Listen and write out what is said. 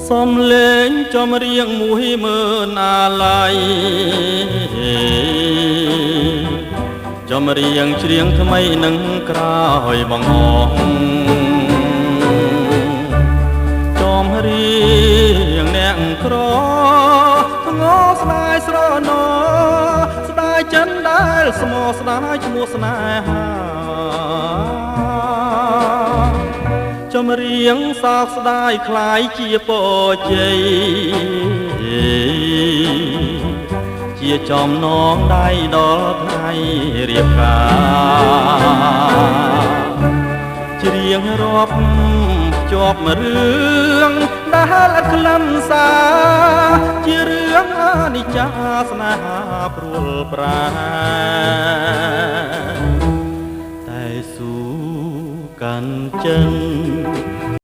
សំលេងចំរៀងមួយមើលអាឡ័យចំរៀងច្រៀងថ្មីនឹងក្រោយបងអងចំរៀងអ្នកក្រធ្ងោស្ដាយស្រណោស្ដាយចិនដែលស្មោស្ដាយឈ្មោះស្នេហាចំរៀងសោកស្ដាយคล้ายជាពរជ័យជាចំណងដៃដល់ថ្ងៃរៀបការច្រៀងរាប់ជាប់រឿងដែលអត់ខ្លឹមសារជារឿងអនិច្ចាស្នេហាព្រួលប្រាតែស៊ូកាន់ចិន